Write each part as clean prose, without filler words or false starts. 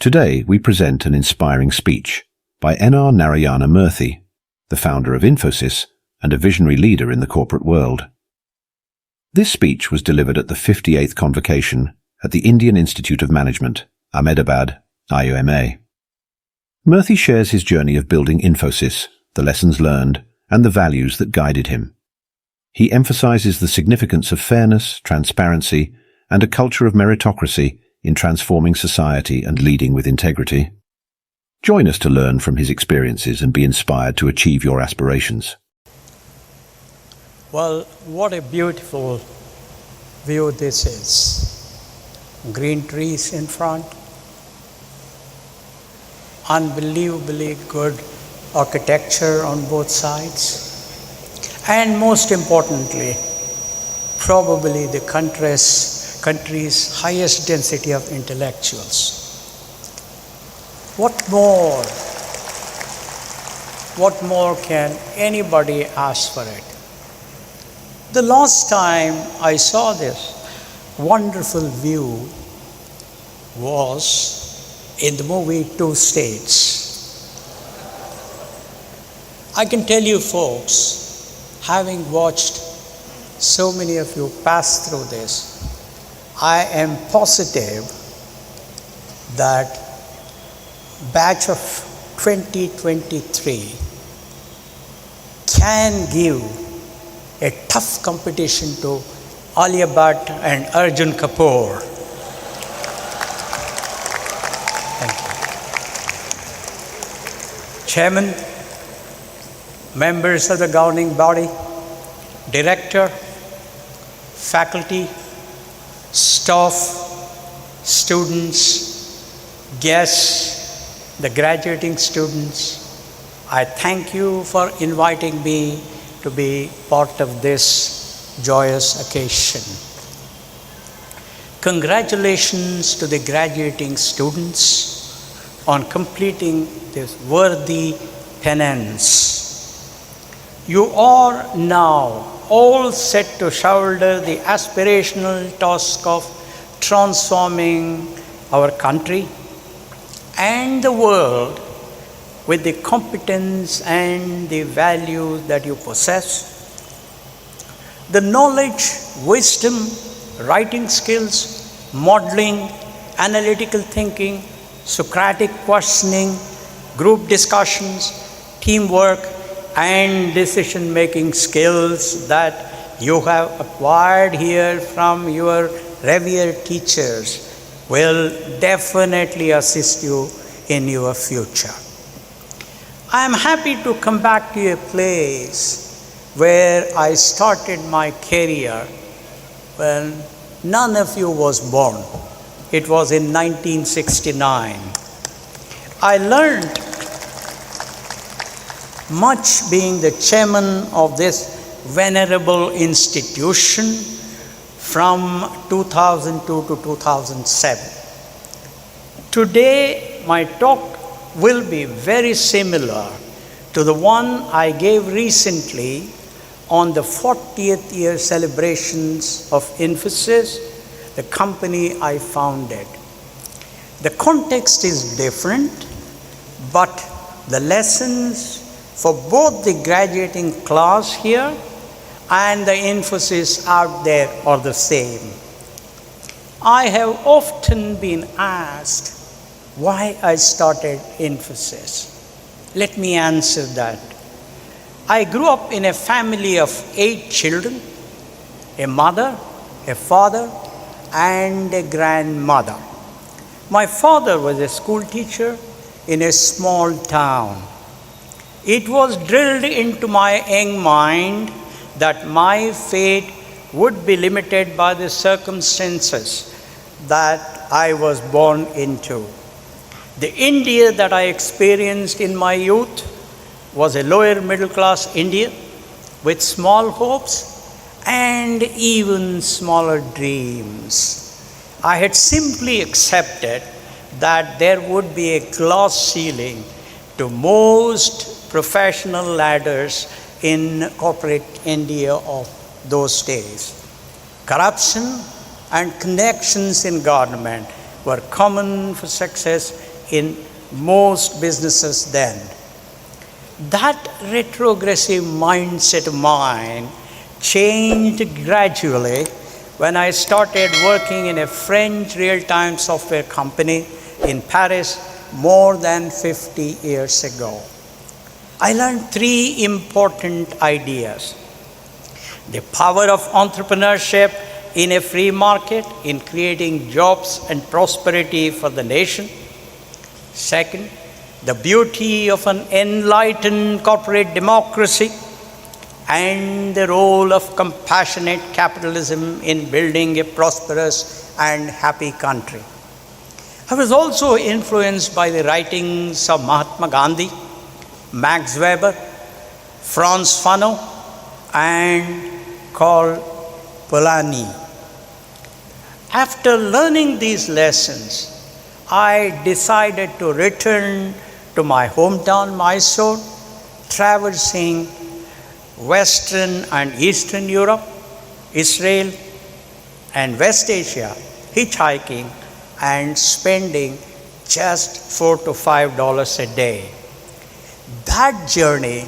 Today, we present an inspiring speech by NR Narayana Murthy, the founder of Infosys and a visionary leader in the corporate world. This speech was delivered at the 58th Convocation at the Indian Institute of Management, Ahmedabad, IIM-A. Murthy shares his journey of building Infosys, the lessons learned, and the values that guided him. He emphasizes the significance of fairness, transparency, and a culture of meritocracy in transforming society and leading with integrity. Join us to learn from his experiences and be inspired to achieve your aspirations. Well, what a beautiful view this is. Green trees in front, unbelievably good architecture on both sides, and most importantly, probably the country's highest density of intellectuals. What more can anybody ask for it? The last time I saw this wonderful view was in the movie Two States. I can tell you folks, having watched so many of you pass through this, I am positive that batch of 2023 can give a tough competition to Alia Bhatt and Arjun Kapoor. Thank you. Chairman, members of the governing body, director, faculty, staff, students, guests, the graduating students, I thank you for inviting me to be part of this joyous occasion. Congratulations to the graduating students on completing this worthy penance. You are now all set to shoulder the aspirational task of transforming our country and the world with the competence and the values that you possess. The knowledge, wisdom, writing skills, modeling, analytical thinking, Socratic questioning, group discussions, teamwork, and decision-making skills that you have acquired here from your revered teachers will definitely assist you in your future. I am happy to come back to a place where I started my career when none of you was born. It was in 1969. I learned much being the chairman of this venerable institution from 2002 to 2007. Today, my talk will be very similar to the one I gave recently on the 40th year celebrations of Infosys, the company I founded. The context is different, but the lessons for both the graduating class here and the Infosys out there are the same. I have often been asked why I started Infosys. Let me answer that. I grew up in a family of 8 children, a mother, a father, and a grandmother. My father was a school teacher in a small town. It was drilled into my young mind that my fate would be limited by the circumstances that I was born into. The India that I experienced in my youth was a lower middle class India with small hopes and even smaller dreams. I had simply accepted that there would be a glass ceiling to most professional ladders in corporate India of those days. Corruption and connections in government were common for success in most businesses then. That retrogressive mindset of mine changed gradually when I started working in a French real-time software company in Paris more than 50 years ago. I learned three important ideas: the power of entrepreneurship in a free market in creating jobs and prosperity for the nation. Second, the beauty of an enlightened corporate democracy and the role of compassionate capitalism in building a prosperous and happy country. I was also influenced by the writings of Mahatma Gandhi, Max Weber, Franz Fanon, and Karl Polanyi. After learning these lessons, I decided to return to my hometown, Mysore, traversing Western and Eastern Europe, Israel, and West Asia, hitchhiking and spending just $4 to $5 a day. That journey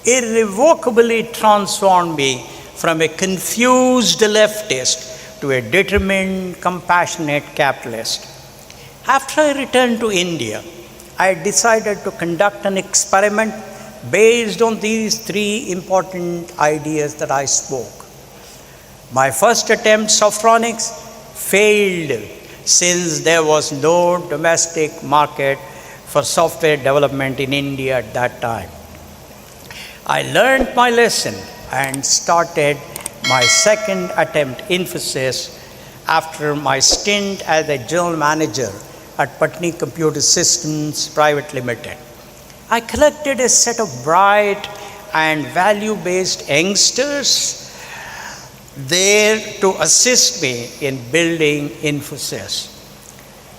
irrevocably transformed me from a confused leftist to a determined, compassionate capitalist. After I returned to India, I decided to conduct an experiment based on these three important ideas that I spoke. My first attempt, Softronics, failed since there was no domestic market for software development in India at that time. I learned my lesson and started my second attempt, Infosys, after my stint as a general manager at Patni Computer Systems Private Limited. I collected a set of bright and value-based youngsters there to assist me in building Infosys.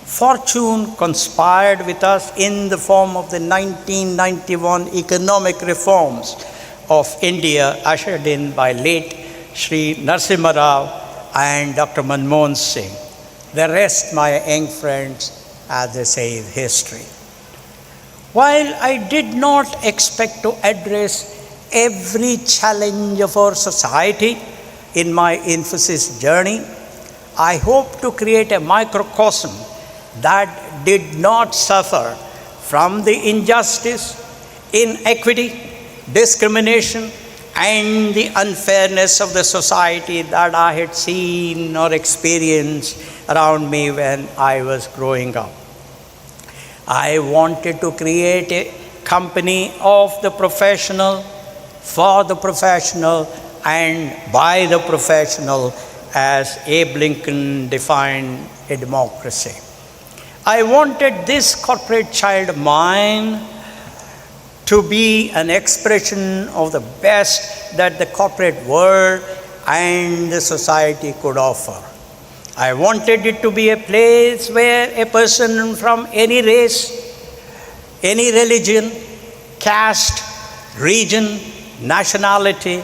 Fortune conspired with us in the form of the 1991 economic reforms of India ushered in by late Sri Narasimha Rao and Dr. Manmohan Singh. The rest, my young friends, as they say, is history. While I did not expect to address every challenge of our society in my Infosys journey, I hope to create a microcosm that did not suffer from the injustice, inequity, discrimination, and the unfairness of the society that I had seen or experienced around me when I was growing up. I wanted to create a company of the professional, for the professional, and by the professional, as Abe Lincoln defined a democracy. I wanted this corporate child of mine to be an expression of the best that the corporate world and the society could offer. I wanted it to be a place where a person from any race, any religion, caste, region, nationality,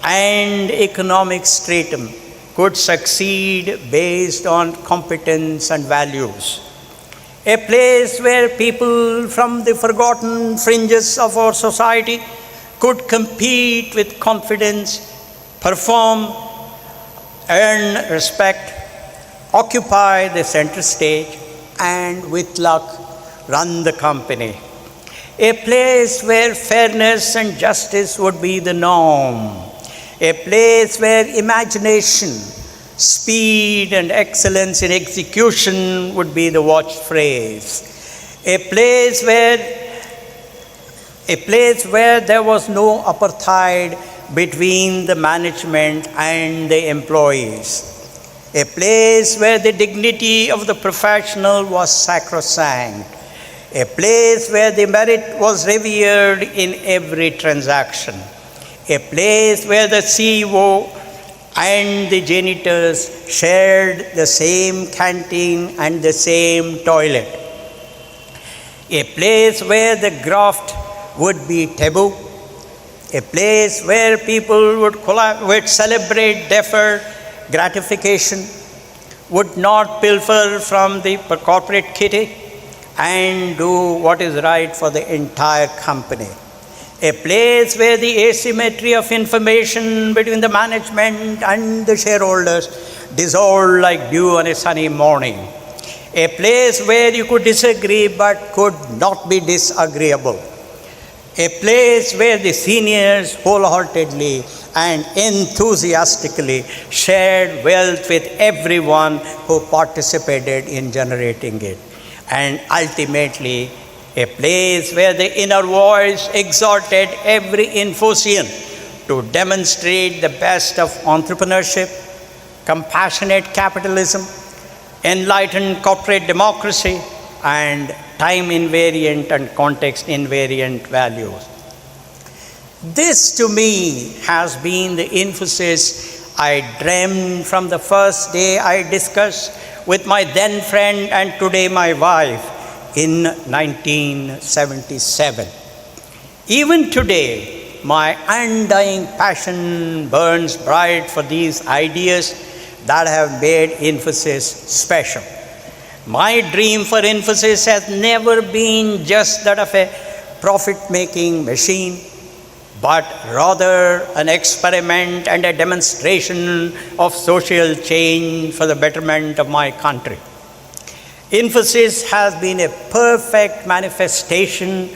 and economic stratum could succeed based on competence and values. A place where people from the forgotten fringes of our society could compete with confidence, perform, earn respect, occupy the center stage, and with luck, run the company. A place where fairness and justice would be the norm. A place where imagination, speed, and excellence in execution would be the watchphrase. A place where there was no apartheid between the management and the employees. A place where the dignity of the professional was sacrosanct. A place where the merit was revered in every transaction. A place where the CEO and the janitors shared the same canteen and the same toilet. A place where the graft would be taboo. A place where people would celebrate deferred gratification, would not pilfer from the corporate kitty, and do what is right for the entire company. A place where the asymmetry of information between the management and the shareholders dissolved like dew on a sunny morning. A place where you could disagree but could not be disagreeable. A place where the seniors wholeheartedly and enthusiastically shared wealth with everyone who participated in generating it. And ultimately, a place where the inner voice exhorted every Infosian to demonstrate the best of entrepreneurship, compassionate capitalism, enlightened corporate democracy, and time-invariant and context-invariant values. This, to me, has been the Infosys I dreamed from the first day I discussed with my then friend and today my wife in 1977. Even today, my undying passion burns bright for these ideas that have made Infosys special. My dream for Infosys has never been just that of a profit-making machine, but rather an experiment and a demonstration of social change for the betterment of my country. Infosys has been a perfect manifestation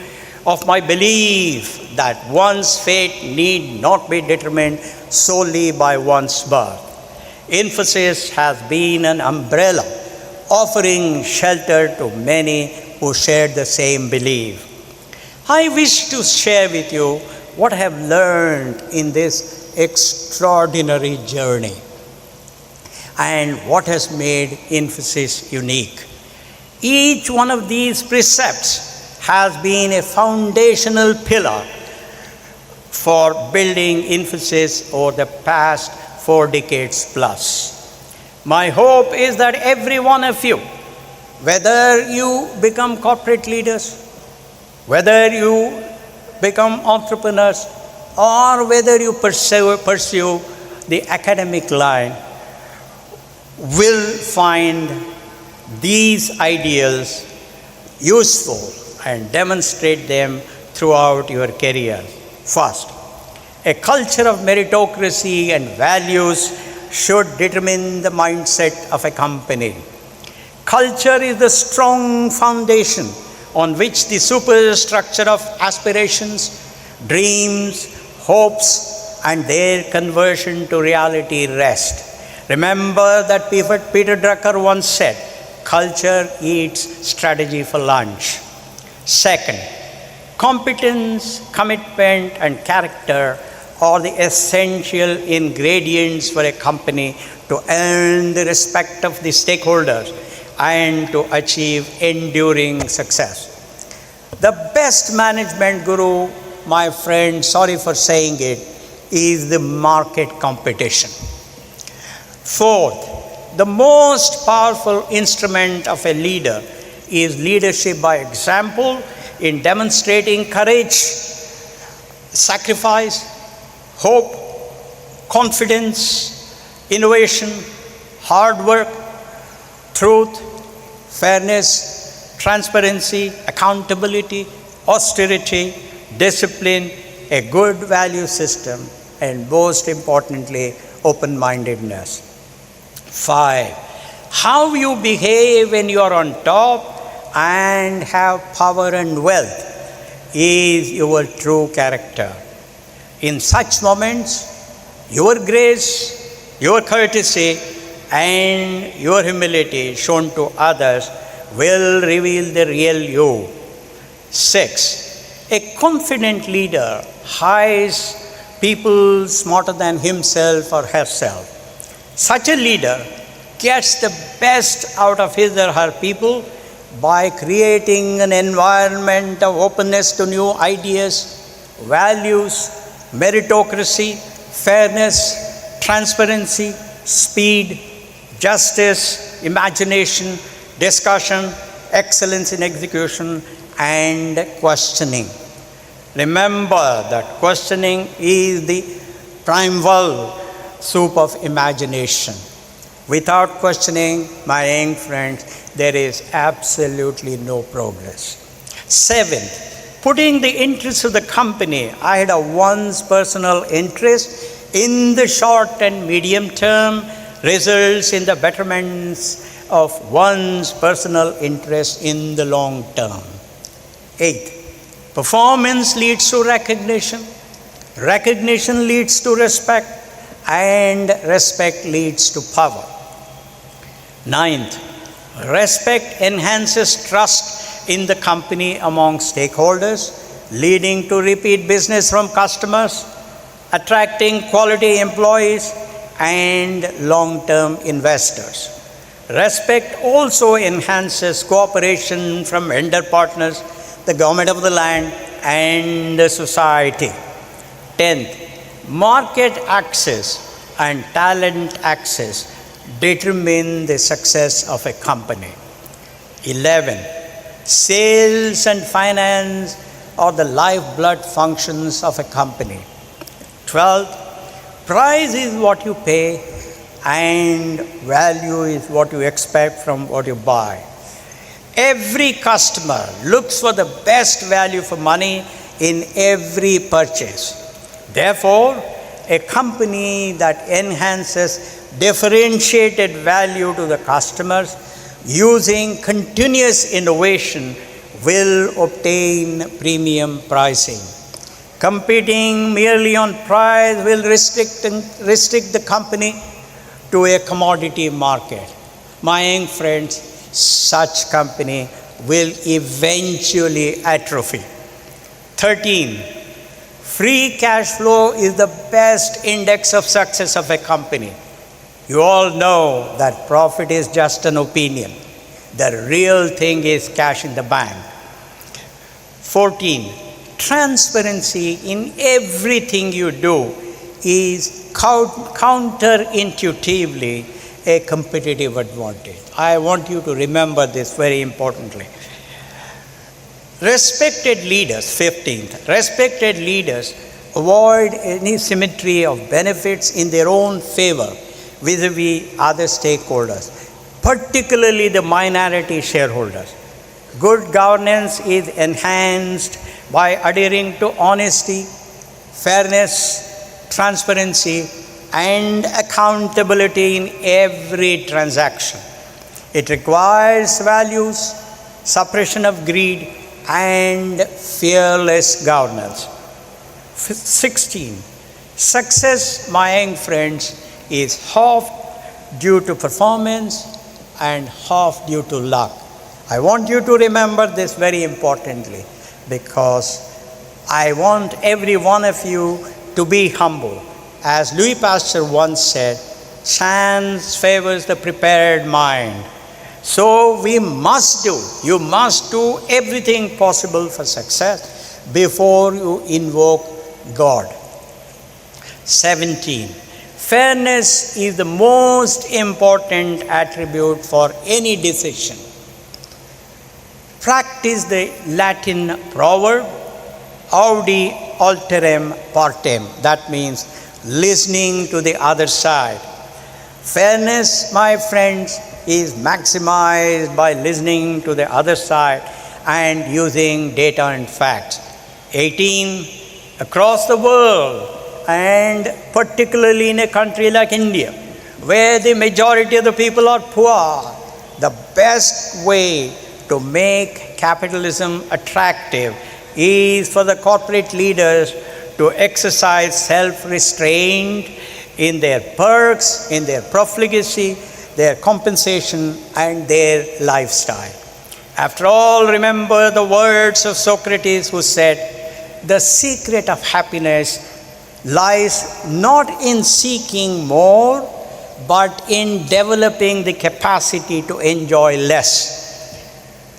of my belief that one's fate need not be determined solely by one's birth. Infosys has been an umbrella offering shelter to many who share the same belief. I wish to share with you what I have learned in this extraordinary journey and what has made Infosys unique. Each one of these precepts has been a foundational pillar for building Infosys over the past 4 decades plus. My hope is that every one of you, whether you become corporate leaders, whether you become entrepreneurs, or whether you pursue the academic line, will find these ideals useful and demonstrate them throughout your career. First, a culture of meritocracy and values should determine the mindset of a company. Culture is the strong foundation on which the superstructure of aspirations, dreams, hopes, and their conversion to reality rest. Remember that Peter Drucker once said, "Culture eats strategy for lunch." Second, competence, commitment, and character are the essential ingredients for a company to earn the respect of the stakeholders and to achieve enduring success. The best management guru, my friend, sorry for saying it, is the market competition. Fourth, the most powerful instrument of a leader is leadership by example in demonstrating courage, sacrifice, hope, confidence, innovation, hard work, truth, fairness, transparency, accountability, austerity, discipline, a good value system, and most importantly, open-mindedness. 5. How you behave when you are on top and have power and wealth is your true character. In such moments, your grace, your courtesy, and your humility shown to others will reveal the real you. 6. A confident leader hires people smarter than himself or herself. Such a leader gets the best out of his or her people by creating an environment of openness to new ideas, values, meritocracy, fairness, transparency, speed, justice, imagination, discussion, excellence in execution, and questioning. Remember that questioning is the primeval soup of imagination. Without questioning, my young friends, there is absolutely no progress. Seventh, putting the interests of the company ahead of one's personal interest in the short and medium term results in the betterments of one's personal interest in the long term. Eighth, performance leads to recognition, recognition leads to respect, and respect leads to power. Ninth, respect enhances trust in the company among stakeholders, leading to repeat business from customers, attracting quality employees, and long-term investors. Respect also enhances cooperation from vendor partners, the government of the land, and the society. 10th, market access and talent access determine the success of a company. 11, sales and finance are the lifeblood functions of a company. 12th, price is what you pay and value is what you expect from what you buy. Every customer looks for the best value for money in every purchase. Therefore, a company that enhances differentiated value to the customers using continuous innovation will obtain premium pricing. Competing merely on price will restrict the company to a commodity market. My young friends, such company will eventually atrophy. 13, free cash flow is the best index of success of a company. You all know that profit is just an opinion. The real thing is cash in the bank. 14, transparency in everything you do is counterintuitively a competitive advantage. I want you to remember this very importantly. Respected leaders, 15th, respected leaders avoid any symmetry of benefits in their own favor vis-a-vis other stakeholders, particularly the minority shareholders. Good governance is enhanced by adhering to honesty, fairness, transparency, and accountability in every transaction. It requires values, suppression of greed, and fearless governance. 16. Success, my young friends, is half due to performance and half due to luck. I want you to remember this very importantly because I want every one of you to be humble. As Louis Pasteur once said, chance favors the prepared mind. So you must do everything possible for success before you invoke God. 17. Fairness is the most important attribute for any decision. Practice the Latin proverb, audi alteram partem. That means listening to the other side. Fairness, my friends, is maximized by listening to the other side and using data and facts. 18. Across the world, and particularly in a country like India, where the majority of the people are poor, the best way to make capitalism attractive is for the corporate leaders to exercise self-restraint in their perks, in their profligacy, their compensation, and their lifestyle. After all, remember the words of Socrates, who said, "The secret of happiness lies not in seeking more, but in developing the capacity to enjoy less."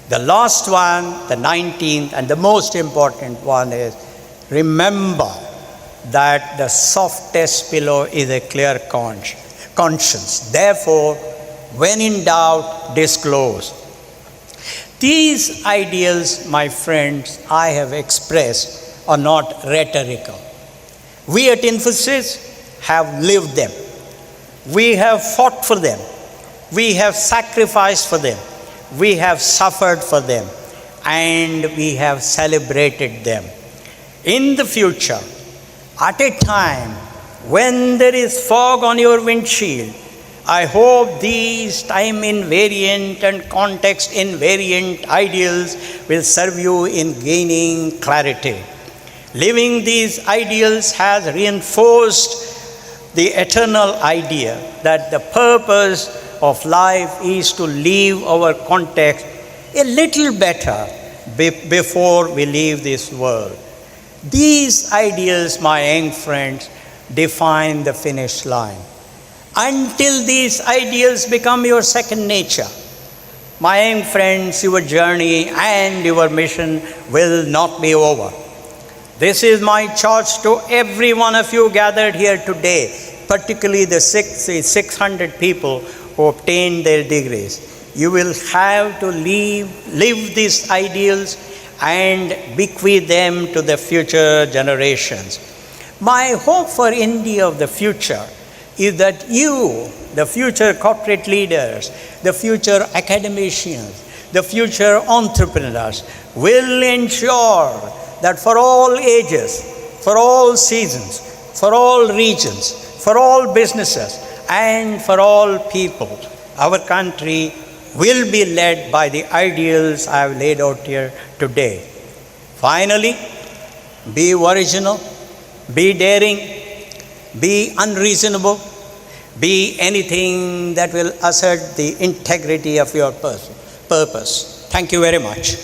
The last one, the 19th, and the most important one is, remember that the softest pillow is a clear conscience. Therefore, when in doubt, disclose. These ideals, my friends, I have expressed are not rhetorical. We at Infosys have lived them. We have fought for them. We have sacrificed for them. We have suffered for them. And we have celebrated them. In the future, at a time when there is fog on your windshield, I hope these time invariant and context invariant ideals will serve you in gaining clarity. Living these ideals has reinforced the eternal idea that the purpose of life is to leave our context a little better before we leave this world. These ideals, my young friends, define the finish line. Until these ideals become your second nature, my young friends, your journey and your mission will not be over. This is my charge to every one of you gathered here today, particularly the 600 people who obtained their degrees. You will have to live these ideals and bequeath them to the future generations. My hope for India of the future is that you, the future corporate leaders, the future academicians, the future entrepreneurs, will ensure that for all ages, for all seasons, for all regions, for all businesses, and for all people, our country will be led by the ideals I have laid out here today. Finally, be original, be daring, be unreasonable, be anything that will assert the integrity of your purpose. Thank you very much.